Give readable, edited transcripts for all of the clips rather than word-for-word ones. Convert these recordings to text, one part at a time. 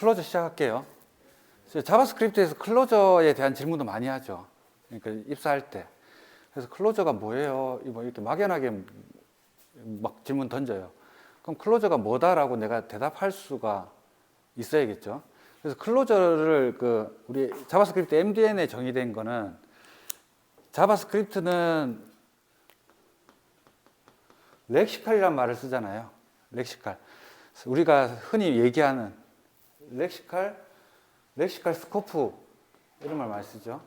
클로저 시작할게요. 자바스크립트에서 클로저에 대한 질문도 많이 하죠. 그러니까 입사할 때. 그래서 클로저가 뭐예요? 뭐 이렇게 막연하게 막 질문 던져요. 그럼 클로저가 뭐다라고 내가 대답할 수가 있어야겠죠. 그래서 클로저를 우리 자바스크립트 MDN에 정의된 거는, 자바스크립트는 렉시칼이란 말을 쓰잖아요. 렉시칼. 우리가 흔히 얘기하는 렉시칼 스코프, 이런 말 많이 쓰죠.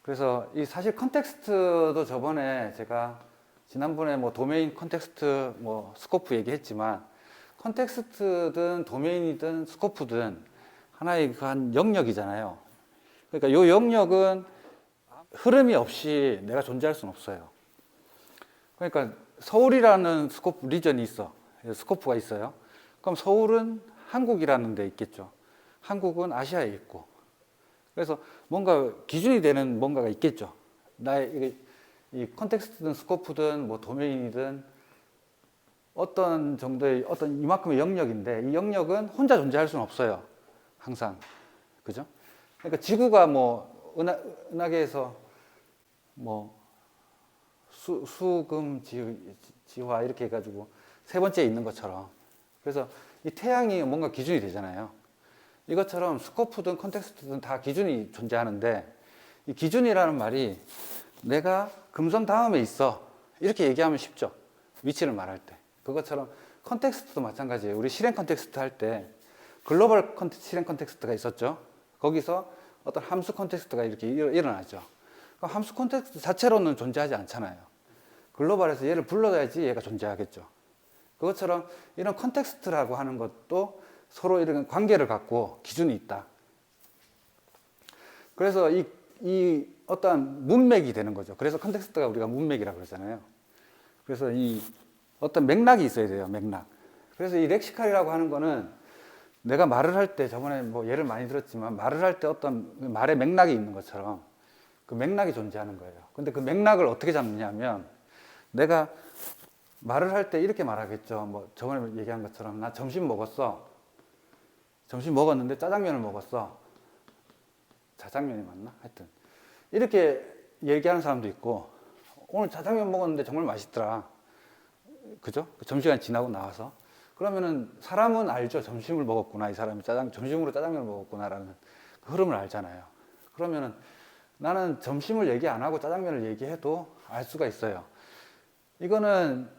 그래서 이 사실 컨텍스트도 저번에 제가 지난번에 뭐 도메인 컨텍스트 뭐 스코프 얘기했지만, 컨텍스트든 도메인이든 스코프든 하나의 한 영역이잖아요. 그러니까 이 영역은 흐름이 없이 내가 존재할 수는 없어요. 그러니까 서울이라는 스코프 리전이 있어. 스코프가 있어요. 그럼 서울은 한국이라는 데 있겠죠. 한국은 아시아에 있고. 그래서 뭔가 기준이 되는 뭔가가 있겠죠. 나의 이 컨텍스트든 스코프든 뭐 도메인이든 어떤 정도의 어떤 이만큼의 영역인데, 이 영역은 혼자 존재할 수는 없어요. 항상. 그죠? 그러니까 지구가 뭐 은하계에서 뭐 수금 지화 이렇게 해가지고 세 번째에 있는 것처럼, 그래서 이 태양이 뭔가 기준이 되잖아요. 이것처럼 스코프든 컨텍스트든 다 기준이 존재하는데, 이 기준이라는 말이 내가 금성 다음에 있어 이렇게 얘기하면 쉽죠. 위치를 말할 때. 그것처럼 컨텍스트도 마찬가지예요. 우리 실행 컨텍스트 할 때 글로벌 실행 컨텍스트가 있었죠. 거기서 어떤 함수 컨텍스트가 이렇게 일어나죠. 그럼 함수 컨텍스트 자체로는 존재하지 않잖아요. 글로벌에서 얘를 불러야지 얘가 존재하겠죠. 그것처럼 이런 컨텍스트라고 하는 것도 서로 이런 관계를 갖고 기준이 있다. 그래서 이 어떠한 문맥이 되는 거죠. 그래서 컨텍스트가 우리가 문맥이라고 그러잖아요. 그래서 이 어떤 맥락이 있어야 돼요. 맥락. 그래서 이 렉시칼이라고 하는 거는 내가 말을 할 때, 저번에 뭐 예를 많이 들었지만, 말을 할 때 어떤 말의 맥락이 있는 것처럼 그 맥락이 존재하는 거예요. 근데 그 맥락을 어떻게 잡느냐면, 내가 말을 할 때 이렇게 말하겠죠. 뭐 저번에 얘기한 것처럼, 나 점심 먹었어. 점심 먹었는데 짜장면을 먹었어. 자장면이 맞나? 하여튼 이렇게 얘기하는 사람도 있고, 오늘 짜장면 먹었는데 정말 맛있더라. 그죠? 점심시간 지나고 나와서. 그러면은 사람은 알죠. 점심을 먹었구나. 이 사람이 점심으로 짜장면을 먹었구나라는 그 흐름을 알잖아요. 그러면은 나는 점심을 얘기 안 하고 짜장면을 얘기해도 알 수가 있어요. 이거는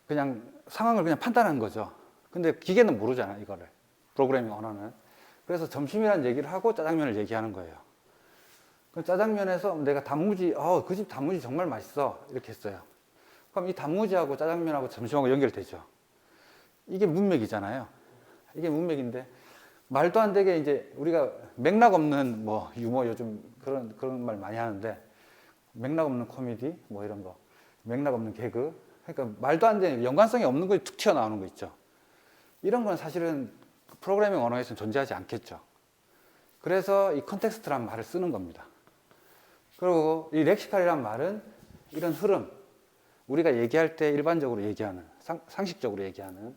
그냥 상황을 그냥 판단한 거죠. 근데 기계는 모르잖아요, 이거를. 프로그래밍 언어는. 그래서 점심이라는 얘기를 하고 짜장면을 얘기하는 거예요. 그럼 짜장면에서 내가 단무지, 그 집 단무지 정말 맛있어. 이렇게 했어요. 그럼 이 단무지하고 짜장면하고 점심하고 연결되죠. 이게 문맥이잖아요. 이게 문맥인데, 말도 안 되게 이제 우리가 맥락 없는 뭐 유머, 요즘 그런 말 많이 하는데, 맥락 없는 코미디 뭐 이런 거, 맥락 없는 개그, 그러니까 말도 안 되는 연관성이 없는 거에 툭 튀어나오는 거 있죠. 이런 건 사실은 프로그래밍 언어에서는 존재하지 않겠죠. 그래서 이 컨텍스트란 말을 쓰는 겁니다. 그리고 이 렉시칼이란 말은 이런 흐름, 우리가 얘기할 때 일반적으로 얘기하는, 상식적으로 얘기하는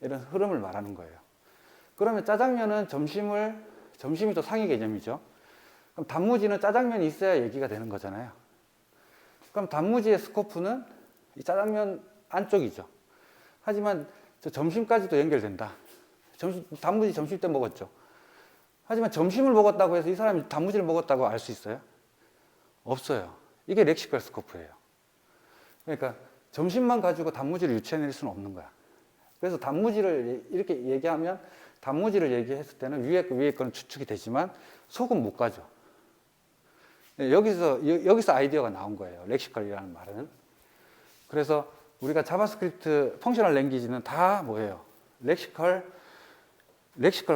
이런 흐름을 말하는 거예요. 그러면 짜장면은 점심이 또 상위 개념이죠. 그럼 단무지는 짜장면이 있어야 얘기가 되는 거잖아요. 그럼 단무지의 스코프는 이 짜장면 안쪽이죠. 하지만 저 점심까지도 연결된다. 단무지 점심 때 먹었죠. 하지만 점심을 먹었다고 해서 이 사람이 단무지를 먹었다고 알 수 있어요? 없어요. 이게 렉시컬 스코프예요. 그러니까 점심만 가지고 단무지를 유추해낼 수는 없는 거야. 그래서 단무지를 이렇게 얘기하면, 단무지를 얘기했을 때는 위에 거는 추측이 되지만 속은 못 가죠. 여기서 아이디어가 나온 거예요. 렉시컬이라는 말은. 그래서 우리가 자바스크립트 펑셔널 랭귀지는 다 뭐예요? 렉시컬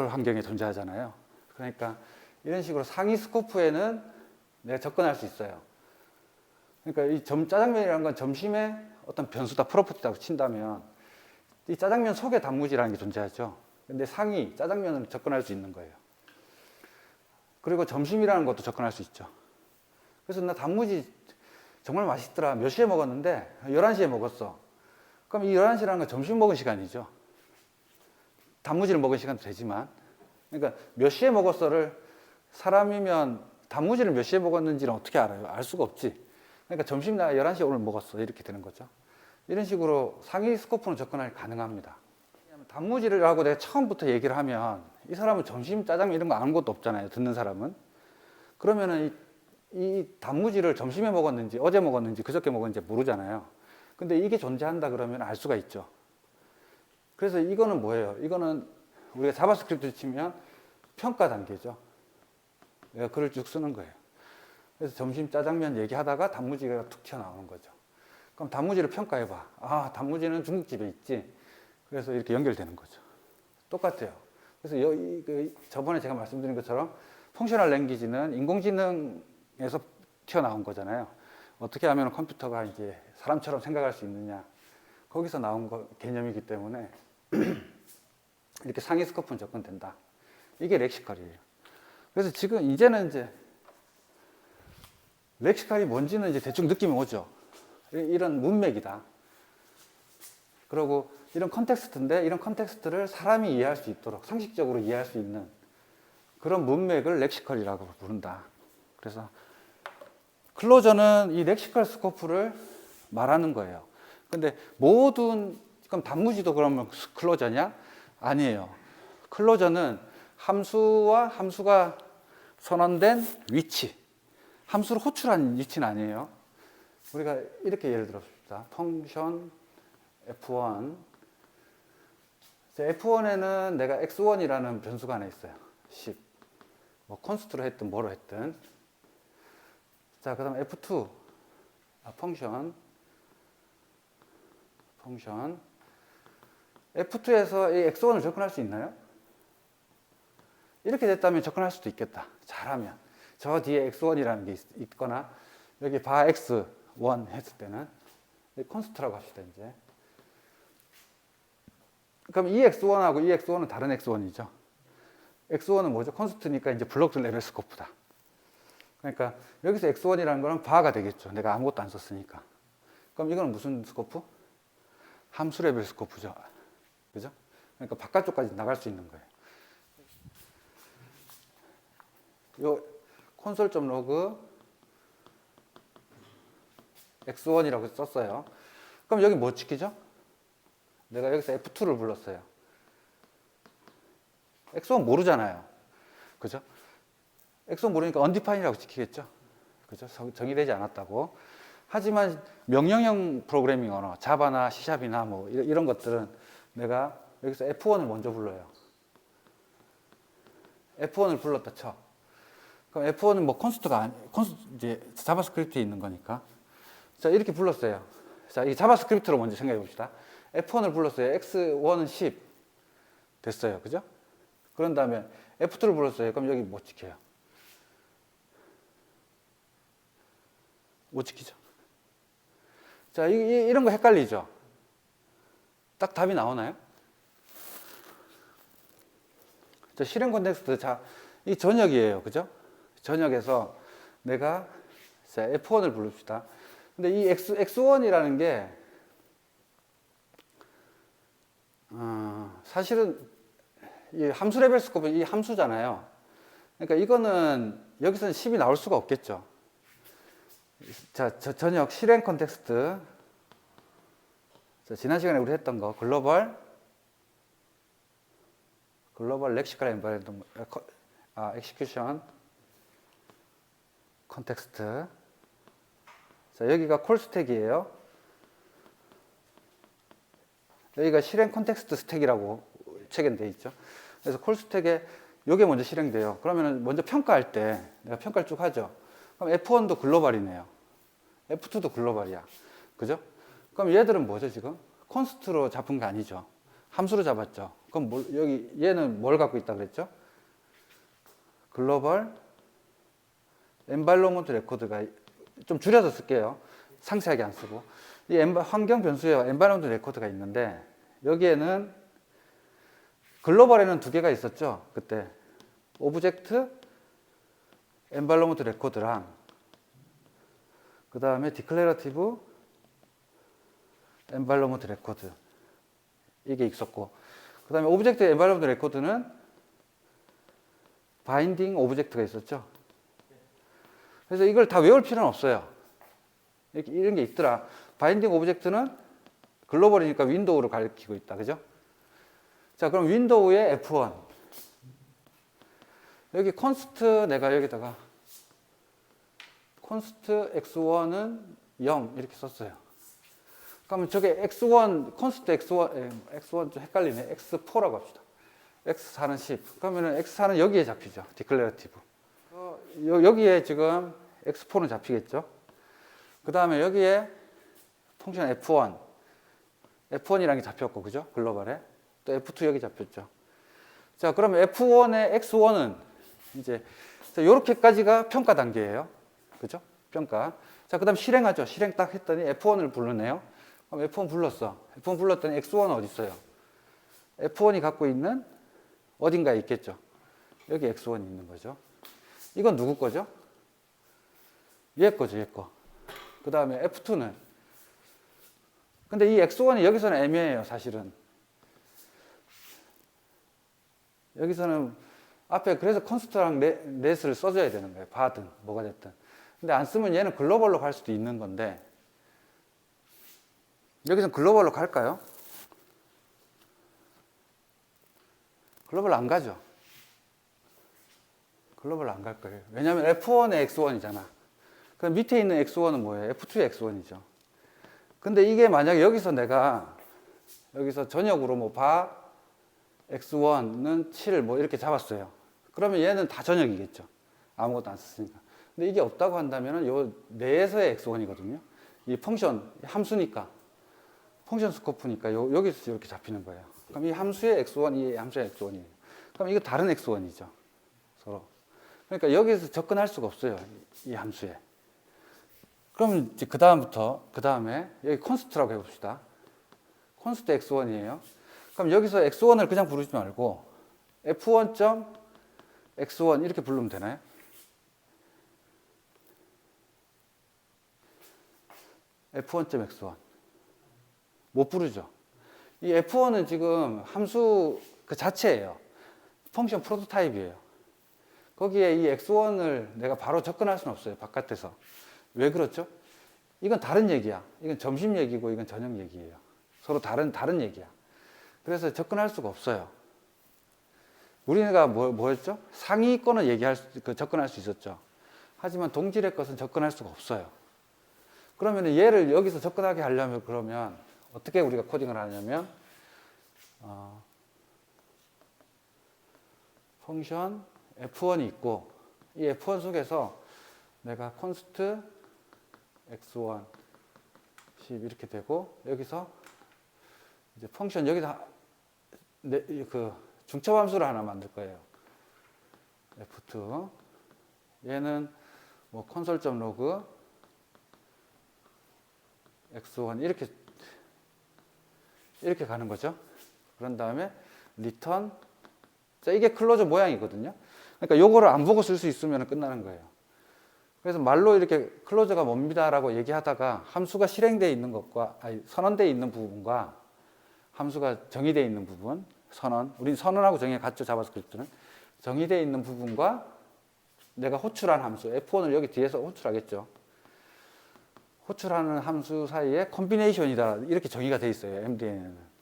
환경에 존재하잖아요. 그러니까 이런 식으로 상위 스코프에는 내가 접근할 수 있어요. 그러니까 이 짜장면이라는 건 점심에 어떤 변수다, 프로퍼티라고 친다면, 이 짜장면 속에 단무지라는 게 존재하죠. 근데 상위 짜장면은 접근할 수 있는 거예요. 그리고 점심이라는 것도 접근할 수 있죠. 그래서 나 단무지 정말 맛있더라. 몇 시에 먹었는데 11시에 먹었어. 그럼 이 11시라는 건 점심 먹은 시간이죠. 단무지를 먹은 시간도 되지만. 그러니까 몇 시에 먹었어를 사람이면 단무지를 몇 시에 먹었는지는 어떻게 알아요? 알 수가 없지. 그러니까 점심 나 11시에 오늘 먹었어. 이렇게 되는 거죠. 이런 식으로 상위 스코프는 접근이 가능합니다. 단무지를 하고 내가 처음부터 얘기를 하면 이 사람은 점심 짜장면 이런 거 아는 것도 없잖아요. 듣는 사람은. 그러면은 이 단무지를 점심에 먹었는지 어제 먹었는지 그저께 먹었는지 모르잖아요. 근데 이게 존재한다 그러면 알 수가 있죠. 그래서 이거는 뭐예요? 이거는 우리가 자바스크립트 치면 평가 단계죠. 내가 글을 쭉 쓰는 거예요. 그래서 점심 짜장면 얘기하다가 단무지가 툭 튀어나오는 거죠. 그럼 단무지를 평가해봐. 아, 단무지는 중국집에 있지. 그래서 이렇게 연결되는 거죠. 똑같아요. 그래서 저번에 제가 말씀드린 것처럼 펑셔널 랭귀지는 인공지능에서 튀어나온 거잖아요. 어떻게 하면 컴퓨터가 이제 사람처럼 생각할 수 있느냐. 거기서 나온 개념이기 때문에 이렇게 상위 스코프는 접근된다. 이게 렉시컬이에요. 그래서 지금 이제는 이제 렉시컬이 뭔지는 이제 대충 느낌이 오죠. 이런 문맥이다. 그리고 이런 컨텍스트인데 이런 컨텍스트를 사람이 이해할 수 있도록 상식적으로 이해할 수 있는 그런 문맥을 렉시컬이라고 부른다. 그래서 클로저는 이 렉시컬 스코프를 말하는 거예요. 근데 모든 그럼 단무지도 그러면 클로저냐? 아니에요. 클로저는 함수와 함수가 선언된 위치, 함수를 호출한 위치는 아니에요. 우리가 이렇게 예를 들어봅시다. 펑션 f1 f1에는 내가 x1이라는 변수가 하나 있어요. 10. 뭐 콘스트로 했든 뭐로 했든. 자, 그다음 f2 펑션 f2에서 이 x1을 접근할 수 있나요? 이렇게 됐다면 접근할 수도 있겠다. 잘하면. 저 뒤에 x1이라는 게 있거나 여기 바 x1 했을 때는 콘스트라고 합시다. 이제. 그럼 이 x1하고 이 x1은 다른 x1이죠. x1은 뭐죠? 콘스트니까 이제 블록 레벨 스코프다. 그러니까 여기서 x1이라는 거는 바가 되겠죠. 내가 아무것도 안 썼으니까. 그럼 이거는 무슨 스코프? 함수 레벨 스코프죠. 그죠? 그러니까 바깥쪽까지 나갈 수 있는 거예요. 요 console.log x1이라고 썼어요. 그럼 여기 뭐 지키죠? 내가 여기서 F2를 불렀어요. x1 모르잖아요. 그죠? x1 모르니까 undefined이라고 지키겠죠? 그죠? 정의되지 않았다고. 하지만 명령형 프로그래밍 언어, 자바나 C샵이나 뭐 이런 것들은 내가 여기서 F1을 먼저 불러요. F1을 불렀다 쳐. 그럼 F1은 뭐 이제 자바스크립트에 있는 거니까. 자, 이렇게 불렀어요. 자, 이 자바스크립트로 먼저 생각해 봅시다. F1을 불렀어요. X1은 10 됐어요. 그죠? 그런 다음에 F2를 불렀어요. 그럼 여기 못 지켜요. 못 지키죠. 자, 이런 거 헷갈리죠? 딱 답이 나오나요? 자, 실행 컨텍스트. 자, 이 전역이에요. 그죠? 전역에서 내가 자, F1을 부릅시다. 근데 이 X1이라는 게 사실은 이 함수 레벨 스코프 이 함수잖아요. 그러니까 이거는 여기서는 10이 나올 수가 없겠죠. 자, 전역 실행 컨텍스트. 자, 지난 시간에 우리 했던 거 글로벌 렉시컬 엔바이런먼트 엑시큐션 컨텍스트. 자, 여기가 콜 스택이에요. 여기가 실행 컨텍스트 스택이라고 책에 돼 있죠. 그래서 콜 스택에 이게 먼저 실행돼요. 그러면 먼저 평가할 때 내가 평가를 쭉 하죠. 그럼 F1도 글로벌이네요. F2도 글로벌이야. 그죠? 그럼 얘들은 뭐죠, 지금? 콘스트로 잡은 게 아니죠. 함수로 잡았죠. 그럼 여기 얘는 뭘 갖고 있다 그랬죠? 글로벌 엔바이러먼트 레코드가 좀 줄여서 쓸게요. 상세하게 안 쓰고. 이 환경 변수에 엔바이러먼트 레코드가 있는데 여기에는 글로벌에는 두 개가 있었죠. 그때 오브젝트 엔바이러먼트 레코드랑 그 다음에 디클레러티브 엔바이러먼트 레코드 이게 있었고 그 다음에 오브젝트 엔바이러먼트 레코드는 바인딩 오브젝트가 있었죠. 그래서 이걸 다 외울 필요는 없어요. 이렇게 이런 게 있더라. 바인딩 오브젝트는 글로벌이니까 윈도우를 가리키고 있다. 그죠? 자, 그럼 윈도우의 F1. 여기 const 내가 여기다가 const x1은 0 이렇게 썼어요. 그러면 저게 x1, const x1 좀 헷갈리네. x4라고 합시다. x4는 10. 그러면 x4는 여기에 잡히죠. 디클레러티브. 여기에 지금 x4는 잡히겠죠. 그 다음에 여기에 펑션 f1. F1이라는 게 잡혔고, 그죠? 글로벌에. 또 F2 여기 잡혔죠. 자, 그러면 F1의 X1은 이제, 요렇게까지가 평가 단계예요. 그죠? 평가. 자, 그 다음 실행하죠. 실행 딱 했더니 F1을 불렀네요. 그럼 F1 불렀어. F1 불렀더니 X1은 어디 있어요? F1이 갖고 있는 어딘가에 있겠죠. 여기 X1이 있는 거죠. 이건 누구 거죠? 얘 거죠, 얘 거. 그 다음에 F2는 근데 이 X1이 여기서는 애매해요, 사실은. 여기서는 앞에 그래서 컨스트랑 넷을 써줘야 되는 거예요. 바든 뭐가 됐든. 근데 안 쓰면 얘는 글로벌로 갈 수도 있는 건데 여기서는 글로벌로 갈까요? 글로벌로 안 가죠. 글로벌로 안 갈 거예요. 왜냐하면 F1의 X1이잖아. 그럼 밑에 있는 X1은 뭐예요? F2의 X1이죠. 근데 이게 만약에 여기서 내가 여기서 전역으로 뭐 바 x1은 7 뭐 이렇게 잡았어요. 그러면 얘는 다 전역이겠죠. 아무것도 안 썼으니까. 근데 이게 없다고 한다면 요 내에서의 x1이거든요. 이 펑션 함수니까 펑션 스코프니까 여기서 이렇게 잡히는 거예요. 그럼 이 함수의 x1, 이 함수의 x1이에요. 그럼 이거 다른 x1이죠. 서로. 그러니까 여기서 접근할 수가 없어요. 이 함수에. 그럼 이제 그 다음에 여기 const라고 해봅시다. const x1이에요. 그럼 여기서 x1을 그냥 부르지 말고 f1.x1 이렇게 부르면 되나요? f1.x1 못 부르죠. 이 f1은 지금 함수 그 자체예요. 펑션 프로토타입이에요. 거기에 이 x1을 내가 바로 접근할 수는 없어요. 바깥에서. 왜 그렇죠? 이건 다른 얘기야. 이건 점심 얘기고 이건 저녁 얘기예요. 서로 다른 얘기야. 그래서 접근할 수가 없어요. 우리가 뭐였죠? 상위권은 접근할 수 있었죠. 하지만 동질의 것은 접근할 수가 없어요. 그러면 얘를 여기서 접근하게 하려면 그러면 어떻게 우리가 코딩을 하냐면 펑션 f1이 있고 이 f1 속에서 내가 const x1 10 이렇게 되고 여기서 이제 펑션 여기다 그 중첩함수를 하나 만들 거예요. f2 얘는 뭐 console.log x1 이렇게 가는 거죠. 그런 다음에 return 자 이게 클로저 모양이거든요. 그러니까 요거를 안 보고 쓸 수 있으면 끝나는 거예요. 그래서 말로 이렇게 클로저가 뭡니다라고 얘기하다가 함수가 실행되어 있는 것과 선언되어 있는 부분과 함수가 정의되어 있는 부분 선언 우린 선언하고 정의 같죠. 자바스크립트는 정의되어 있는 부분과 내가 호출한 함수 F1을 여기 뒤에서 호출하겠죠. 호출하는 함수 사이에 콤비네이션이다 이렇게 정의가 되어 있어요. MDN에는.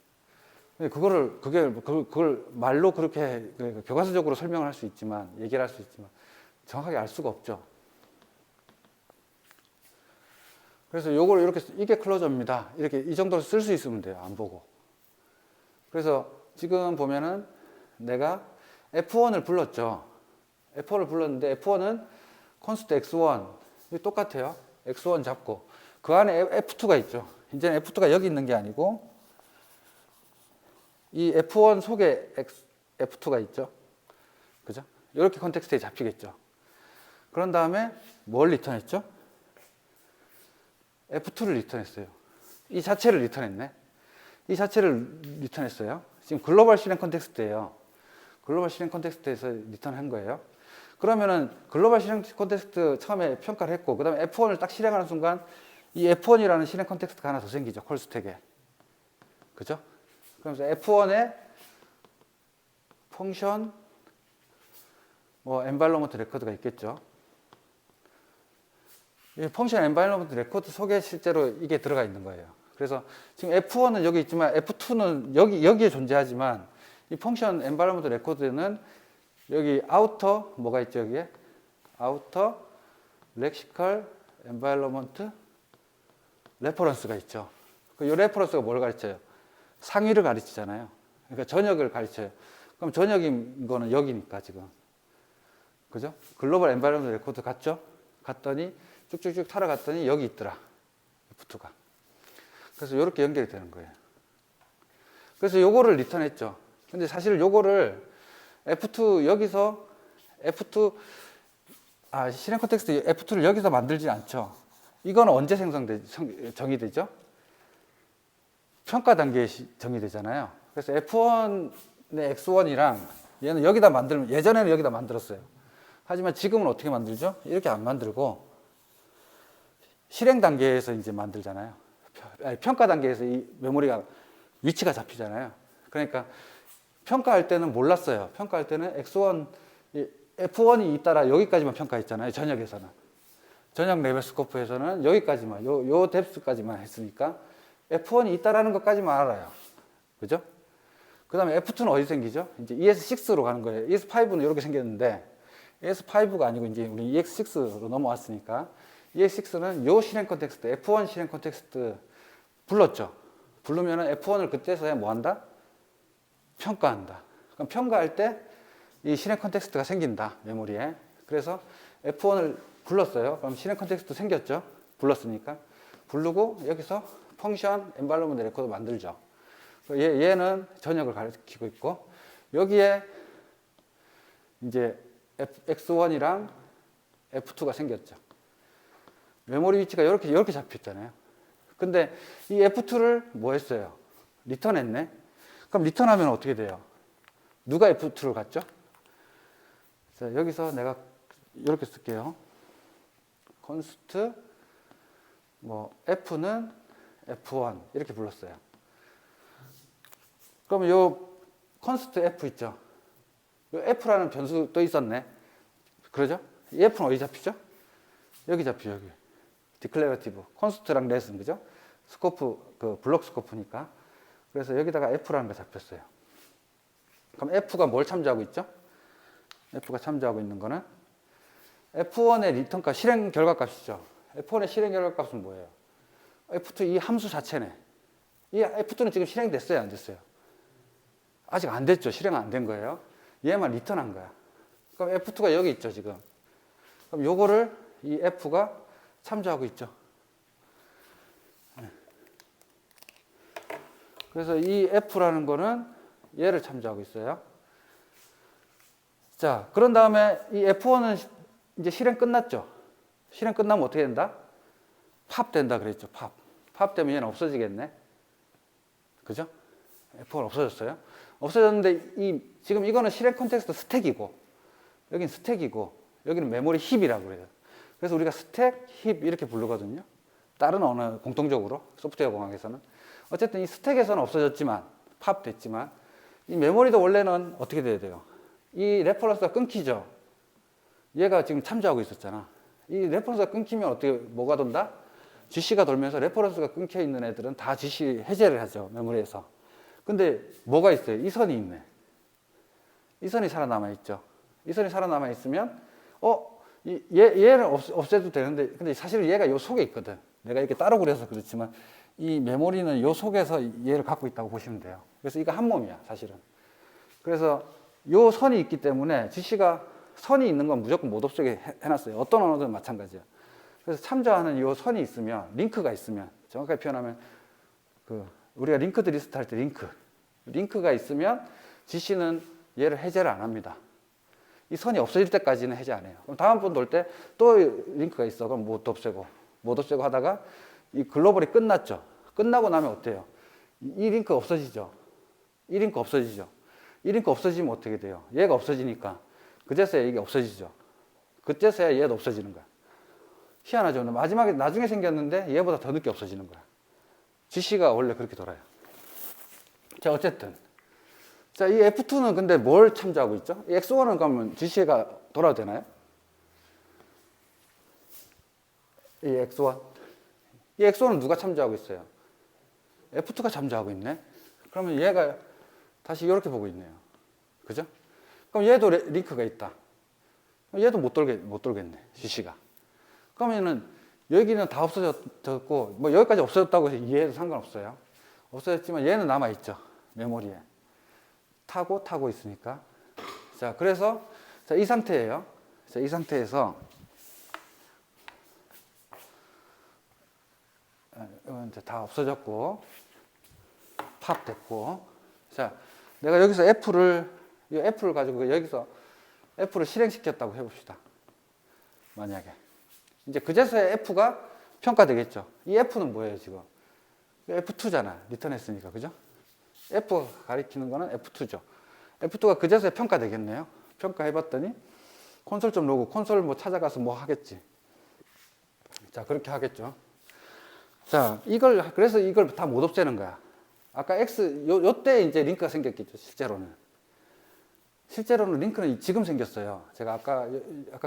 그걸 말로 그렇게 교과서적으로 설명을 할 수 있지만 얘기를 할 수 있지만 정확하게 알 수가 없죠. 그래서 요걸 이렇게 이게 클로저입니다. 이렇게 이 정도로 쓸 수 있으면 돼요. 안 보고. 그래서 지금 보면은 내가 F1을 불렀죠. F1을 불렀는데 F1은 const x1 똑같아요. x1 잡고 그 안에 F2가 있죠. 이제는 F2가 여기 있는 게 아니고 이 F1 속에 F2가 있죠. 그죠? 이렇게 컨텍스트에 잡히겠죠. 그런 다음에 뭘 리턴했죠? F2를 리턴했어요. 이 자체를 리턴했네. 이 자체를 리턴했어요. 지금 글로벌 실행 컨텍스트예요. 글로벌 실행 컨텍스트에서 리턴한 거예요. 그러면은 글로벌 실행 컨텍스트 처음에 평가를 했고 그 다음에 F1을 딱 실행하는 순간 이 F1이라는 실행 컨텍스트가 하나 더 생기죠. 콜 스택에. 그죠? 그러면서 F1의 펑션 뭐 environment record가 있겠죠. 이 펑션 environment record 속에 실제로 이게 들어가 있는 거예요. 그래서 지금 F1은 여기 있지만 F2는 여기에 존재하지만 이 펑션 environment record는 여기 outer 뭐가 있죠 여기에? outer lexical environment reference가 있죠. 이 레퍼런스가 뭘 가르쳐요? 상위를 가르치잖아요. 그러니까 전역을 가르쳐요. 그럼 전역인 거는 여기니까 지금. 그죠? 글로벌 엔바이러먼트 레코드 갔죠? 갔더니 쭉쭉쭉 타러갔더니 여기 있더라. F2가. 그래서 이렇게 연결이 되는 거예요. 그래서 요거를 리턴했죠. 근데 사실 요거를 F2 여기서 F2 실행 컨텍스트 F2를 여기서 만들지 않죠. 이거는 언제 정의되죠? 평가 단계에 정의되잖아요. 그래서 F1의 X1이랑 얘는 여기다 만들면, 예전에는 여기다 만들었어요. 하지만 지금은 어떻게 만들죠? 이렇게 안 만들고 실행 단계에서 이제 만들잖아요. 평가 단계에서 이 메모리가 위치가 잡히잖아요. 그러니까 평가할 때는 몰랐어요. 평가할 때는 X1, F1이 있다라 여기까지만 평가했잖아요. 전역에서는. 전역 레벨 스코프에서는 여기까지만, 요 뎁스까지만 했으니까 F1이 있다라는 것까지만 알아요. 그죠? 그 다음에 F2는 어디 생기죠? 이제 ES6로 가는 거예요. ES5는 이렇게 생겼는데, ES5가 아니고 이제 우리 EX6로 넘어왔으니까, EX6는 요 실행 컨텍스트, F1 실행 컨텍스트 불렀죠. 부르면은 F1을 그때서야 뭐 한다? 평가한다. 그럼 평가할 때 이 실행 컨텍스트가 생긴다. 메모리에. 그래서 F1을 불렀어요. 그럼 실행 컨텍스트 생겼죠. 불렀으니까. 부르고 여기서 펑션 엔바이러먼트 레코드 만들죠. 얘는 전역을 가리키고 있고 여기에 이제 X1이랑 F2가 생겼죠. 메모리 위치가 이렇게 잡혔잖아요. 근데 이 F2를 뭐 했어요? 리턴했네. 그럼 리턴하면 어떻게 돼요? 누가 F2를 갔죠? 자, 여기서 내가 이렇게 쓸게요. const 뭐 F는 F1 이렇게 불렀어요. 그럼 요 const F 있죠? 요 F라는 변수 또 있었네. 그러죠? 이 F는 어디 잡히죠? 여기 잡히죠, 여기. declarative. const랑 let은 그죠? 스코프, 그 블록 스코프니까. 그래서 여기다가 F라는 거 잡혔어요. 그럼 F가 뭘 참조하고 있죠? F가 참조하고 있는 거는 F1의 리턴값, 실행 결과값이죠. F1의 실행 결과값은 뭐예요? F2 이 함수 자체네. 이 F2는 지금 실행됐어요, 안 됐어요? 아직 안 됐죠. 실행 안 된 거예요. 얘만 리턴한 거야. 그럼 F2가 여기 있죠, 지금. 그럼 요거를 이 F가 참조하고 있죠. 그래서 이 F라는 거는 얘를 참조하고 있어요. 자, 그런 다음에 이 F1은 이제 실행 끝났죠. 실행 끝나면 어떻게 된다? 팝 된다 그랬죠. 팝 되면 얘는 없어지겠네. 그죠? F1 없어졌어요. 없어졌는데 지금 이거는 실행 컨텍스트 스택이고 여기는 스택이고 여기는 메모리 힙이라고 그래요. 그래서 우리가 스택, 힙 이렇게 부르거든요. 다른 언어 공통적으로 소프트웨어 공학에서는 어쨌든 이 스택에서는 없어졌지만 팝 됐지만 이 메모리도 원래는 어떻게 돼야 돼요? 이 레퍼런스가 끊기죠. 얘가 지금 참조하고 있었잖아. 이 레퍼런스가 끊기면 어떻게 뭐가 돈다? GC가 돌면서 레퍼런스가 끊겨 있는 애들은 다 GC 해제를 하죠. 메모리에서. 근데 뭐가 있어요? 이 선이 있네. 이 선이 살아남아 있죠. 이 선이 살아남아 있으면 얘를 없애도 되는데 근데 사실 얘가 요 속에 있거든. 내가 이렇게 따로 그려서 그렇지만 이 메모리는 요 속에서 얘를 갖고 있다고 보시면 돼요. 그래서 이거 한 몸이야, 사실은. 그래서 요 선이 있기 때문에 GC가 선이 있는 건 무조건 못 없애게 해놨어요. 어떤 언어든 마찬가지야. 그래서 참조하는 요 선이 있으면, 링크가 있으면, 정확하게 표현하면 우리가 링크드 리스트 할 때 링크가 있으면 GC는 얘를 해제를 안 합니다. 이 선이 없어질 때까지는 해제 안 해요. 그럼 다음번 돌 때 또 링크가 있어. 그럼 못 없애고 하다가 이 글로벌이 끝났죠. 끝나고 나면 어때요? 이 링크 없어지죠. 이 링크 없어지면 어떻게 돼요? 얘가 없어지니까 그제서야 이게 없어지죠. 그때서야 얘도 없어지는 거야. 희한하죠. 마지막에 나중에 생겼는데 얘보다 더 늦게 없어지는 거야. GC가 원래 그렇게 돌아요. 자, 어쨌든 자, 이 F2는 근데 뭘 참조하고 있죠? 이 X1은 그러면 GC가 돌아도 되나요? 이 X1. 이 X1은 누가 참조하고 있어요? F2가 참조하고 있네. 그러면 얘가 다시 이렇게 보고 있네요. 그죠? 그럼 얘도 링크가 있다. 얘도 못 돌겠네. CC가. 그러면은 여기는 다 없어졌고, 뭐 여기까지 없어졌다고 해서 이해해도 상관없어요. 없어졌지만 얘는 남아있죠. 메모리에. 타고 있으니까. 자, 그래서, 자, 이 상태예요. 자, 이 상태에서, 이건 이제 다 없어졌고, 팝 됐고. 자, 내가 여기서 이 F를 가지고 여기서 F를 실행시켰다고 해봅시다. 만약에. 이제 그제서야 F가 평가되겠죠. 이 F는 뭐예요, 지금? F2잖아. 리턴했으니까. 그죠? F가 가리키는 거는 F2죠. F2가 그제서야 평가되겠네요. 평가해봤더니 콘솔.로그, 콘솔 뭐 찾아가서 뭐 하겠지. 자, 그렇게 하겠죠. 자, 그래서 이걸 다 못 없애는 거야. 아까 요때 이제 링크가 생겼겠죠, 실제로는. 실제로는 링크는 지금 생겼어요. 제가 아까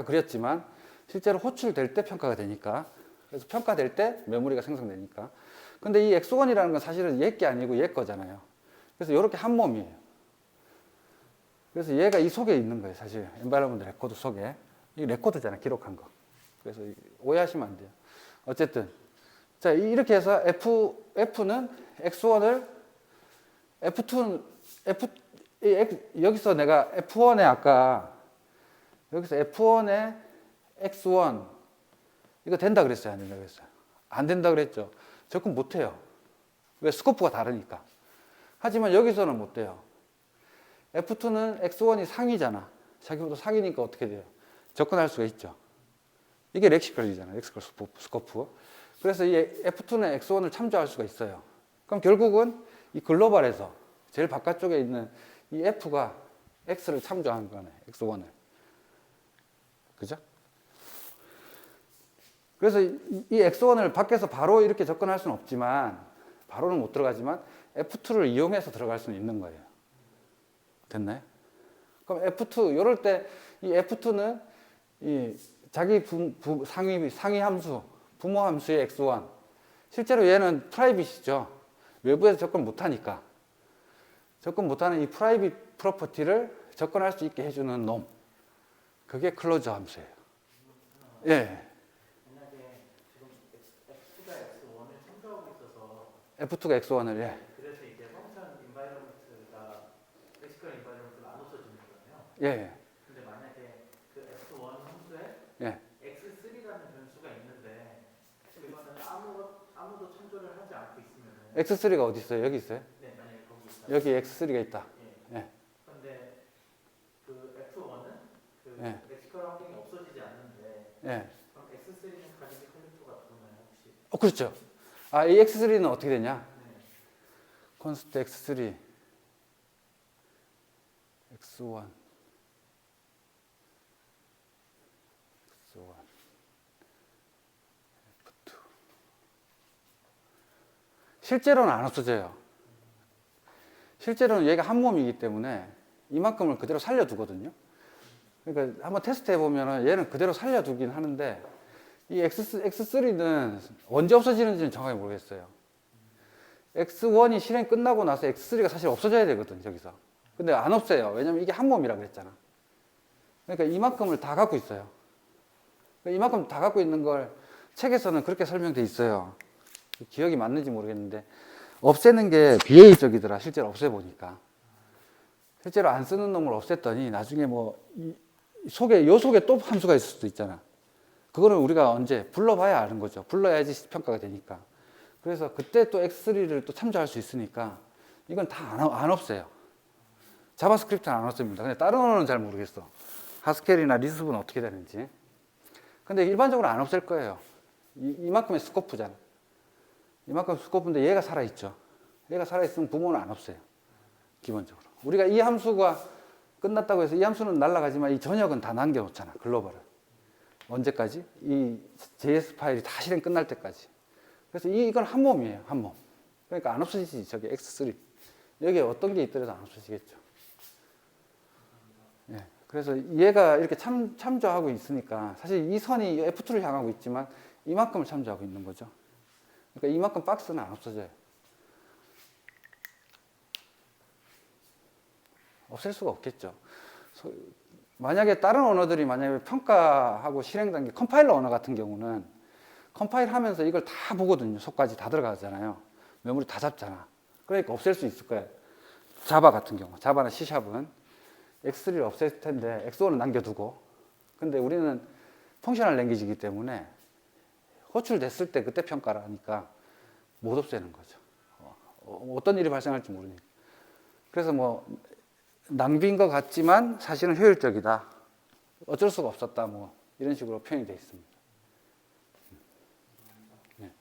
그렸지만, 실제로 호출될 때 평가가 되니까. 그래서 평가될 때 메모리가 생성되니까. 근데 이 X1이라는 건 사실은 얘 게 아니고 얘 거잖아요. 그래서 이렇게 한 몸이에요. 그래서 얘가 이 속에 있는 거예요, 사실. 엔바이러먼트 레코드 속에. 이 레코드잖아요, 기록한 거. 그래서 오해하시면 안 돼요. 어쨌든. 자, 이렇게 해서 F는 X1을 여기서 내가 F1에 여기서 F1에 X1 이거 된다 그랬어요? 안 된다 그랬어요? 안 된다 그랬죠. 접근 못 해요. 왜? 스코프가 다르니까. 하지만 여기서는 못 돼요. F2는 X1이 상위잖아. 자기보다 상위니까 어떻게 돼요? 접근할 수가 있죠. 이게 렉시컬이잖아. 렉시컬 스코프. 그래서 이 F2는 X1을 참조할 수가 있어요. 그럼 결국은 이 글로벌에서 제일 바깥쪽에 있는 이 F가 X를 참조한 거네. X1을. 그죠? 그래서 이 X1을 밖에서 바로 이렇게 접근할 수는 없지만, 바로는 못 들어가지만, F2를 이용해서 들어갈 수는 있는 거예요. 됐나요? 그럼 F2, 이럴 때 이 F2는 이 자기 상위 함수, 부모 함수의 X1. 실제로 얘는 프라이빗이죠. 외부에서 접근 못 하니까. 접근 못하는 이 프라이빗 프로퍼티를 접근할 수 있게 해주는 놈. 그게 클로저 함수예요. 예. F2가 X1을, 예. 그래서 이제 펑션 인바이러먼트가 렉시컬 인바이러먼트가 나눠서지는 거잖아요. 예. 근데 만약에 그 F1 함수에 예. X3라는 변수가 있는데 그거는 아무도 참조를 하지 않고 있으면은 X3가 어디 있어요? 여기 있어요? 네, 만약에 거기 있다. 여기 X3가 있다. 예. 예. 근데 그 F1은 그 예. 렉시컬 환경이 없어지지 않는데 예. 그럼 X3는 가지고 컬렉터가 들어오나요 혹시? 그렇죠. 아, 이 X3는 어떻게 되냐? 네. const X3 X1 F2 실제로는 안 없어져요. 실제로는 얘가 한 몸이기 때문에 이만큼을 그대로 살려두거든요. 그러니까 한번 테스트 해보면 얘는 그대로 살려두긴 하는데 이 X3는 언제 없어지는지는 정확히 모르겠어요. X1이 실행 끝나고 나서 X3가 사실 없어져야 되거든, 저기서. 근데 안 없어요. 왜냐면 이게 한 몸이라 그랬잖아. 그러니까 이만큼을 다 갖고 있어요. 그러니까 이만큼 다 갖고 있는 걸 책에서는 그렇게 설명돼 있어요. 기억이 맞는지 모르겠는데 없애는 게 비회의적이더라. 실제로 없애보니까. 실제로 안 쓰는 놈을 없앴더니 나중에 뭐 요 속에 또 함수가 있을 수도 있잖아. 그거는 우리가 언제 불러봐야 아는 거죠. 불러야지 평가가 되니까. 그래서 그때 또 X3를 또 참조할 수 있으니까 이건 다 안 없애요. 자바스크립트는 안 없앱니다. 근데 다른 언어는 잘 모르겠어. 하스켈이나 리스브는 어떻게 되는지. 근데 일반적으로 안 없앨 거예요. 이만큼의 스코프잖아. 이만큼 스코프인데 얘가 살아있죠. 얘가 살아있으면 부모는 안 없어요. 기본적으로. 우리가 이 함수가 끝났다고 해서 이 함수는 날아가지만 이 전역은 다 남겨놓잖아. 글로벌을. 언제까지? 이 JS 파일이 다 실행 끝날 때까지. 그래서 이건 한 몸이에요. 한 몸. 그러니까 안 없어지지. 저기 X3. 여기에 어떤 게 있더라도 안 없어지겠죠. 예. 그래서 얘가 이렇게 참조하고 있으니까 사실 이 선이 F2를 향하고 있지만 이만큼을 참조하고 있는 거죠. 그러니까 이만큼 박스는 안 없어져요. 없앨 수가 없겠죠. 만약에 다른 언어들이 만약에 평가하고 실행 단계, 컴파일러 언어 같은 경우는 컴파일 하면서 이걸 다 보거든요. 속까지 다 들어가잖아요. 메모리 다 잡잖아. 그러니까 없앨 수 있을 거예요. 자바 같은 경우, 자바나 C샵은 X3를 없앨 텐데 X1은 남겨두고, 근데 우리는 펑셔널 랭귀지이기 때문에 호출됐을 때 그때 평가를 하니까 못 없애는 거죠. 어떤 일이 발생할지 모르니까. 그래서 뭐 낭비인 것 같지만 사실은 효율적이다. 어쩔 수가 없었다. 뭐 이런 식으로 표현이 되어 있습니다. 네.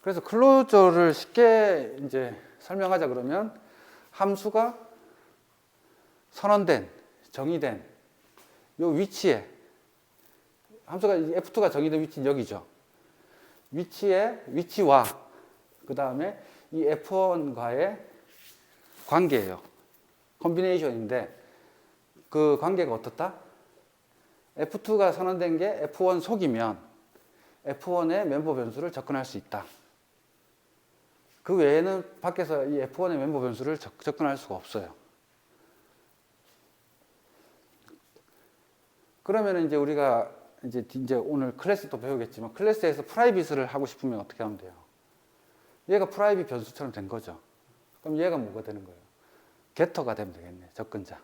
그래서 클로저를 쉽게 이제 설명하자 그러면 함수가 선언된, 정의된 요 위치에, 함수가 F2가 정의된 위치는 여기죠. 위치와 그 다음에 이 F1과의 관계예요. 콤비네이션인데 그 관계가 어떻다? F2가 선언된 게 F1 속이면 F1의 멤버 변수를 접근할 수 있다. 그 외에는 밖에서 이 F1의 멤버 변수를 접근할 수가 없어요. 그러면 이제 우리가 이제 오늘 클래스도 배우겠지만 클래스에서 프라이빗을 하고 싶으면 어떻게 하면 돼요? 얘가 프라이빗 변수처럼 된 거죠. 그럼 얘가 뭐가 되는 거예요? 게터가 되면 되겠네. 접근자.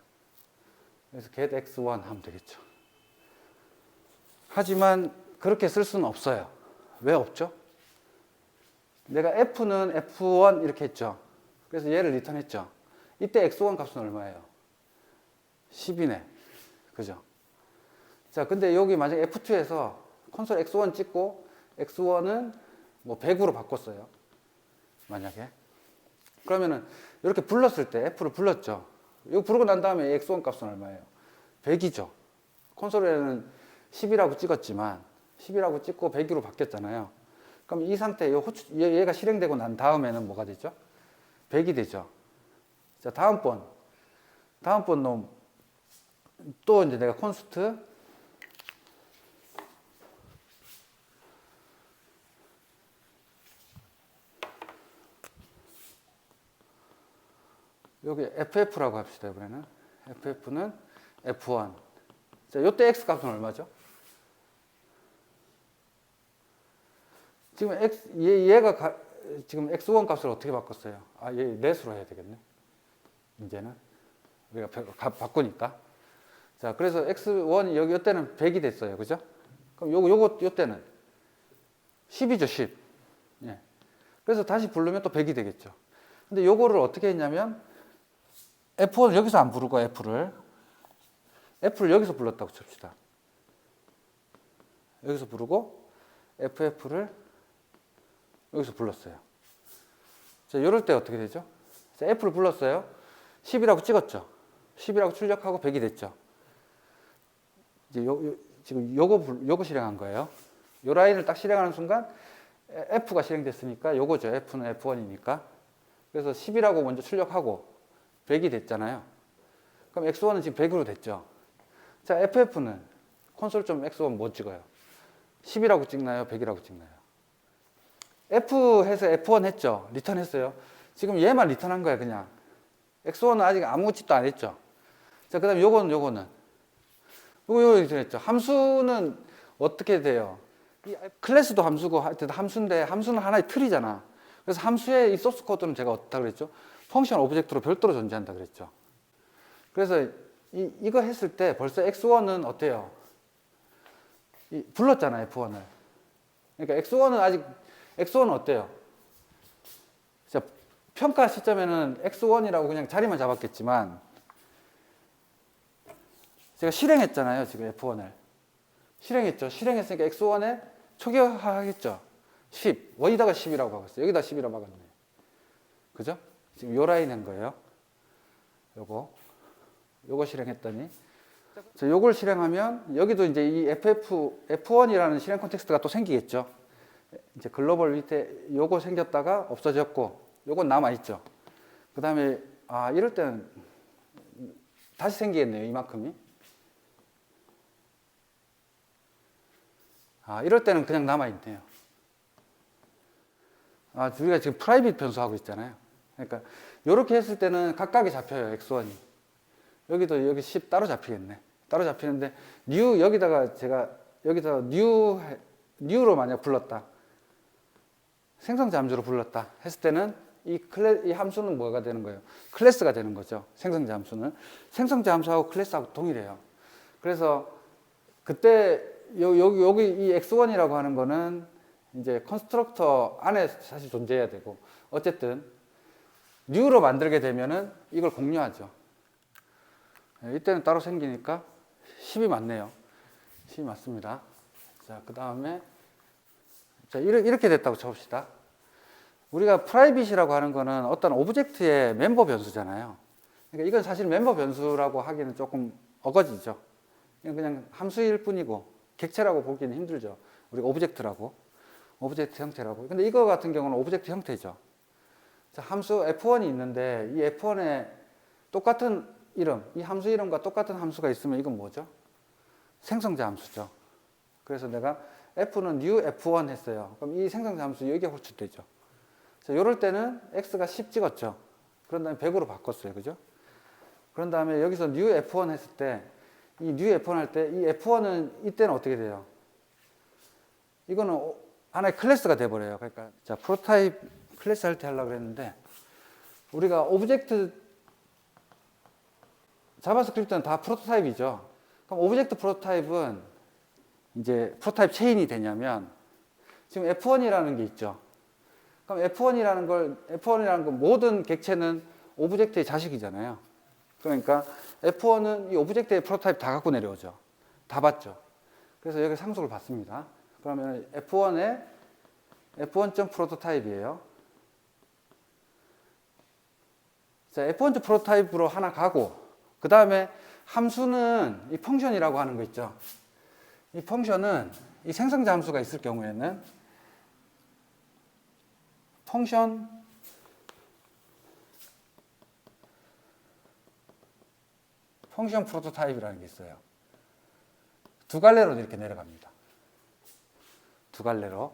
그래서 get x1 하면 되겠죠. 하지만 그렇게 쓸 수는 없어요. 왜 없죠? 내가 f는 f1 이렇게 했죠. 그래서 얘를 리턴했죠. 이때 x1 값은 얼마예요? 10이네. 그죠? 자, 근데 여기 만약에 F2에서 콘솔 X1 찍고 X1은 뭐 100으로 바꿨어요. 만약에. 그러면은 이렇게 불렀을 때 F를 불렀죠. 이거 부르고 난 다음에 X1 값은 얼마예요? 100이죠. 콘솔에는 10이라고 찍었지만 10이라고 찍고 100으로 바뀌었잖아요. 그럼 이 상태, 얘가 실행되고 난 다음에는 뭐가 되죠? 100이 되죠. 자, 다음번 놈. 또 이제 내가 콘스트 여기 FF라고 합시다, 이번에는. FF는 F1. 자, 요때 X 값은 얼마죠? 지금 얘가 지금 X1 값을 어떻게 바꿨어요? 아, 얘 넷으로 해야 되겠네. 이제는. 우리가 바꾸니까. 자, 그래서 X1이 여기 요때는 100이 됐어요. 그죠? 그럼 요때는 10이죠, 10. 예. 그래서 다시 부르면 또 100이 되겠죠. 근데 요거를 어떻게 했냐면 F1을 여기서 안 부르고 F를 여기서 불렀다고 칩시다. 여기서 부르고 FF를 여기서 불렀어요. 자, 이럴 때 어떻게 되죠? 자, F를 불렀어요. 10이라고 찍었죠. 10이라고 출력하고 100이 됐죠. 이제 지금 요거 실행한 거예요. 요 라인을 딱 실행하는 순간 F가 실행됐으니까 요거죠. F는 F1이니까. 그래서 10이라고 먼저 출력하고 100이 됐잖아요. 그럼 X1은 지금 100으로 됐죠. 자, FF는 콘솔 좀 X1 뭐 찍어요? 10이라고 찍나요? 100이라고 찍나요? F 해서 F1 했죠. 리턴 했어요. 지금 얘만 리턴한 거야, 그냥. X1은 아직 아무 짓도 안 했죠. 자, 그 다음에 요거 리턴 했죠. 함수는 어떻게 돼요? 클래스도 함수고, 하여튼 함수인데, 함수는 하나의 틀이잖아. 그래서 함수의 이 소스 코드는 제가 어떻다 그랬죠? 펑션 오브젝트로 별도로 존재한다 그랬죠. 그래서 이거 했을 때 벌써 X1은 어때요? 불렀잖아요, F1을. 그러니까 X1은 어때요? 자, 평가 시점에는 X1이라고 그냥 자리만 잡았겠지만 제가 실행했잖아요, 지금 F1을. 실행했죠. 실행했으니까 X1에 초기화하겠죠. 10. 여기다가 10이라고 박았어요. 여기다 10이라고 박았네. 그죠? 지금 요 라인 한 거예요. 요거 실행했더니. 자, 요걸 실행하면 여기도 이제 이 F1이라는 실행 콘텍스트가 또 생기겠죠. 이제 글로벌 밑에 요거 생겼다가 없어졌고, 요건 남아있죠. 그 다음에, 이럴 때는 다시 생기겠네요, 이만큼이. 이럴 때는 그냥 남아있네요. 우리가 지금 프라이빗 변수하고 있잖아요. 그러니까 이렇게 했을 때는 각각이 잡혀요. x1이. 여기도 여기 10 따로 잡히겠네. 따로 잡히는데 new 여기다가 제가 여기다 new로 만약 불렀다. 생성자 함수로 불렀다 했을 때는 이 함수는 뭐가 되는 거예요? 클래스가 되는 거죠. 생성자 함수는. 생성자 함수하고 클래스하고 동일해요. 그래서 그때 여기 이 x1이라고 하는 거는 이제 컨스트럭터 안에 사실 존재해야 되고, 어쨌든 new로 만들게 되면은 이걸 공유하죠. 이때는 따로 생기니까 10이 맞네요. 10이 맞습니다. 자, 그 다음에 자, 이렇게 됐다고 쳐봅시다. 우리가 프라이빗이라고 하는 거는 어떤 오브젝트의 멤버 변수잖아요. 그러니까 이건 사실 멤버 변수라고 하기는 조금 어거지죠. 그냥 함수일 뿐이고 객체라고 보기는 힘들죠. 우리가 오브젝트 형태라고. 근데 이거 같은 경우는 오브젝트 형태죠. 자, 함수 f1이 있는데 이 f1에 똑같은 이름, 이 함수 이름과 똑같은 함수가 있으면 이건 뭐죠? 생성자 함수죠. 그래서 내가 f는 new f1 했어요. 그럼 이 생성자 함수 여기에 호출되죠. 자, 이럴 때는 x가 10 찍었죠. 그런 다음에 100으로 바꿨어요. 그죠? 그런 다음에 여기서 new f1 했을 때, 이 new f1 할 때, 이 f1은 이때는 어떻게 돼요? 이거는 하나의 클래스가 돼버려요. 그러니까, 자, 프로타입 클래스 할 때 하려고 그랬는데, 우리가 오브젝트, 자바스크립트는 다 프로토타입이죠. 그럼 오브젝트 프로토타입은 이제 프로토타입 체인이 되냐면, 지금 f1이라는 게 있죠. 그럼 F1이라는 건 모든 객체는 오브젝트의 자식이잖아요. 그러니까 F1은 이 오브젝트의 프로토타입 다 갖고 내려오죠. 다 받죠. 그래서 여기 상속을 받습니다. 그러면 F1의 F1.프로토타입이에요. 자, F1.프로토타입으로 하나 가고, 그 다음에 함수는 이 펑션이라고 하는 거 있죠. 이 펑션은 이 생성자 함수가 있을 경우에는 펑션 프로토타입이라는 게 있어요. 두 갈래로 이렇게 내려갑니다. 두 갈래로.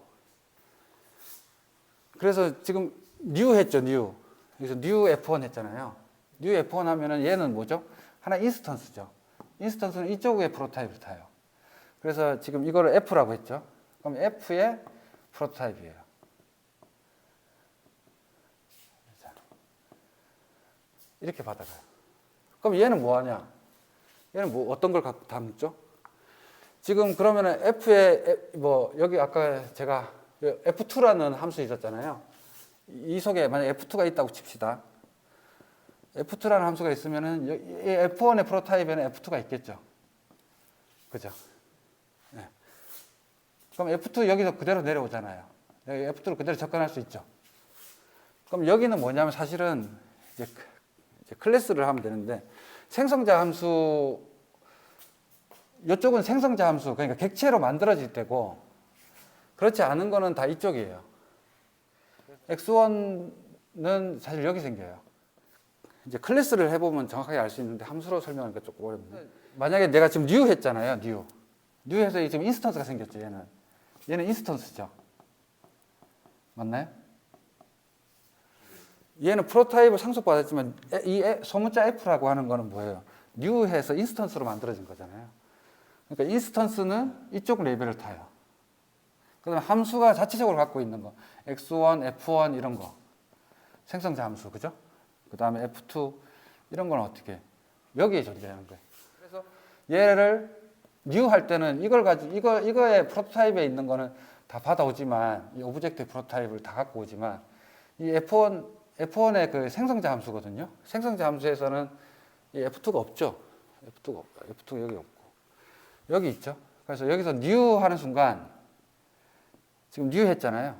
그래서 지금 new 했죠, new. 여기서 new f1 했잖아요. new f1 하면은 얘는 뭐죠? 하나 인스턴스죠. 인스턴스는 이쪽에 프로토타입을 타요. 그래서 지금 이거를 f라고 했죠. 그럼 f의 프로토타입이에요. 이렇게 받아가요. 그럼 얘는 뭐 하냐? 얘는 뭐 어떤 걸 담죠? 지금 그러면은 f의 여기 아까 제가 f2라는 함수 있었잖아요. 이 속에 만약 f2가 있다고 칩시다. f2라는 함수가 있으면은 이 f1의 프로토타입에는 f2가 있겠죠. 그죠? 네. 그럼 f2 여기서 그대로 내려오잖아요. 여기 f2를 그대로 접근할 수 있죠. 그럼 여기는 뭐냐면 사실은 이제 클래스를 하면 되는데, 생성자 함수, 이쪽은 생성자 함수, 그러니까 객체로 만들어질 때고, 그렇지 않은 거는 다 이쪽이에요. x1은 사실 여기 생겨요. 이제 클래스를 해보면 정확하게 알 수 있는데, 함수로 설명하니까 조금 어렵네. 만약에 내가 지금 new 했잖아요, new. new 해서 지금 인스턴스가 생겼죠, 얘는 인스턴스죠. 맞나요? 얘는 프로토타입을 상속받았지만 이 소문자 f라고 하는 거는 뭐예요? new해서 인스턴스로 만들어진 거잖아요. 그러니까 인스턴스는 이쪽 레벨을 타요. 그 다음에 함수가 자체적으로 갖고 있는 거, x1, f1 이런 거, 생성자 함수, 그죠? 그 다음에 f2 이런 건 어떻게? 여기에 존재하는 거예요. 그래서 얘를 new 할 때는 이걸 가지고 이거의 프로토타입에 있는 거는 다 받아오지만, 이 오브젝트의 프로토타입을 다 갖고 오지만, 이 F1의 그 생성자 함수거든요. 생성자 함수에서는 이 F2가 없죠. F2가 여기 없고. 여기 있죠. 그래서 여기서 new 하는 순간, 지금 new 했잖아요.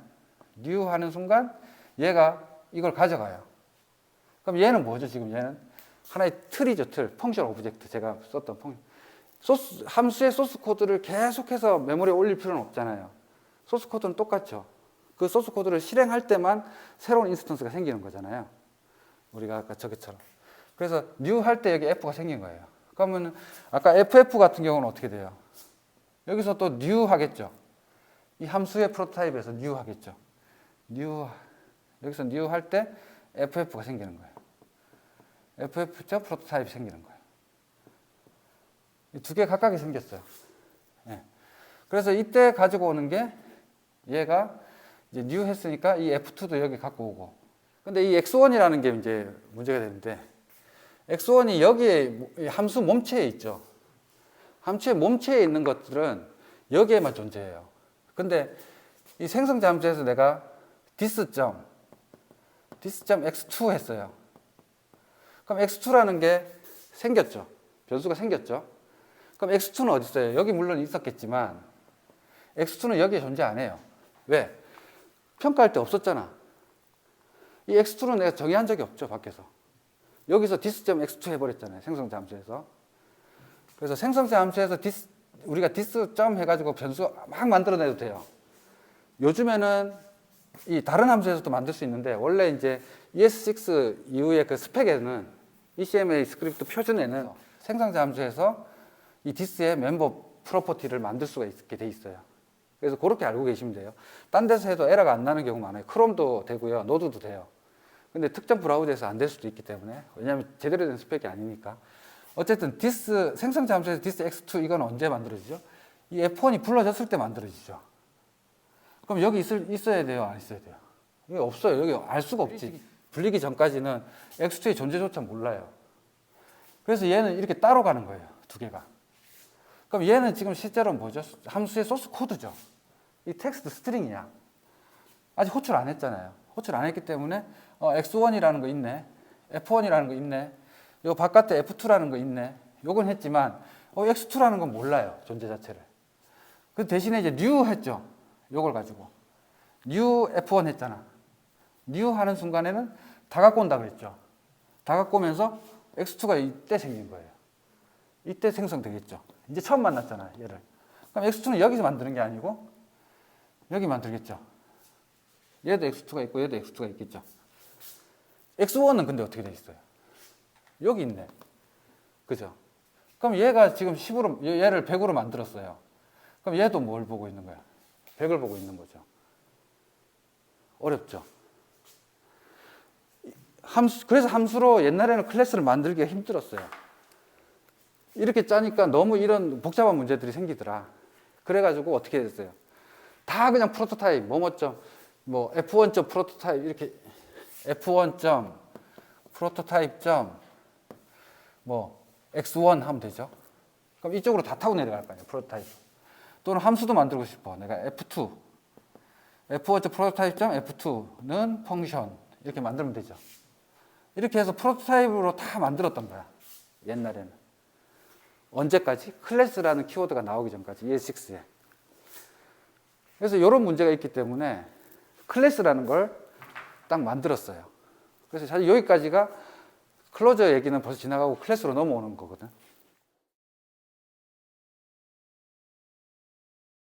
new 하는 순간 얘가 이걸 가져가요. 그럼 얘는 뭐죠? 지금 얘는 하나의 틀이죠, 틀. 펑션 오브젝트. 제가 썼던 펑션. 함수의 소스 코드를 계속해서 메모리에 올릴 필요는 없잖아요. 소스 코드는 똑같죠. 그 소스 코드를 실행할 때만 새로운 인스턴스가 생기는 거잖아요. 우리가 아까 저기처럼. 그래서 new 할 때 여기 f가 생긴 거예요. 그러면 아까 ff 같은 경우는 어떻게 돼요? 여기서 또 new 하겠죠. 이 함수의 프로토타입에서 new 하겠죠. new, 여기서 new 할 때 FF가 생기는 거예요. FF죠? 프로토타입이 생기는 거예요. 두 개 각각이 생겼어요. 예. 그래서 이때 가지고 오는 게 얘가 이제 new 했으니까 이 F2도 여기 갖고 오고. 근데 이 X1이라는 게 이제 문제가 되는데 X1이 여기에 함수 몸체에 있죠. 함수의 몸체에 있는 것들은 여기에만 존재해요. 근데 이 생성자 함수에서 내가 this.x2 했어요. 그럼 x2라는 게 생겼죠. 변수가 생겼죠. 그럼 x2는 어디 있어요? 여기 물론 있었겠지만 x2는 여기에 존재 안 해요. 왜? 평가할 때 없었잖아. 이 x2는 내가 정의한 적이 없죠, 밖에서. 여기서 this.x2 해버렸잖아요, 생성자 함수에서. 그래서 생성자 함수에서 우리가 this. 해가지고 변수 막 만들어내도 돼요. 요즘에는 이 다른 함수에서도 만들 수 있는데 원래 이제 ES6 이후에 그 스펙에는 ECMA 스크립트 표준에는 생성자 함수에서 이 this의 멤버 프로퍼티를 만들 수가 있게 돼 있어요. 그래서 그렇게 알고 계시면 돼요. 딴 데서 해도 에러가 안 나는 경우 많아요. 크롬도 되고요, 노드도 돼요. 근데 특정 브라우저에서 안 될 수도 있기 때문에, 왜냐하면 제대로 된 스펙이 아니니까. 어쨌든 this 생성자 함수에서 this x2 이건 언제 만들어지죠? 이 F1이 불러졌을 때 만들어지죠. 그럼 여기 있어야 돼요, 안 있어야 돼요? 여기 없어요. 여기 알 수가 없지. 불리기 전까지는 x2의 존재조차 몰라요. 그래서 얘는 이렇게 따로 가는 거예요, 두 개가. 그럼 얘는 지금 실제로 뭐죠? 함수의 소스 코드죠. 이 텍스트 스트링이야. 아직 호출 안 했잖아요. 호출 안 했기 때문에 x1이라는 거 있네, f1이라는 거 있네, 요 바깥에 f2라는 거 있네. 요건 했지만 x2라는 건 몰라요, 존재 자체를. 그 대신에 이제 new 했죠. 요걸 가지고 new f1 했잖아. new 하는 순간에는 다 갖고 온다 그랬죠. 다 갖고 오면서 x2가 이때 생긴 거예요. 이때 생성되겠죠. 이제 처음 만났잖아, 얘를. 그럼 x2는 여기서 만드는 게 아니고 여기 만들겠죠. 얘도 x2가 있고 얘도 x2가 있겠죠. x1은 근데 어떻게 돼 있어요? 여기 있네. 그죠? 그럼 얘가 지금 10으로, 얘를 100으로 만들었어요. 그럼 얘도 뭘 보고 있는 거야? 100을 보고 있는 거죠. 어렵죠? 그래서 함수로 옛날에는 클래스를 만들기가 힘들었어요. 이렇게 짜니까 너무 이런 복잡한 문제들이 생기더라. 그래가지고 어떻게 됐어요? 다 그냥 프로토타입, 뭐 F1. 프로토타입, 이렇게 F1. 프로토타입. 뭐 X1 하면 되죠. 그럼 이쪽으로 다 타고 내려갈 거 아니에요, 프로토타입. 또는 함수도 만들고 싶어. 내가 F2. F1. 프로토타입. F2는 펑션. 이렇게 만들면 되죠. 이렇게 해서 프로토타입으로 다 만들었던 거야, 옛날에는. 언제까지? 클래스라는 키워드가 나오기 전까지, ES6에. 그래서 이런 문제가 있기 때문에 클래스라는 걸 딱 만들었어요. 그래서 사실 여기까지가 클로저 얘기는 벌써 지나가고 클래스로 넘어오는 거거든.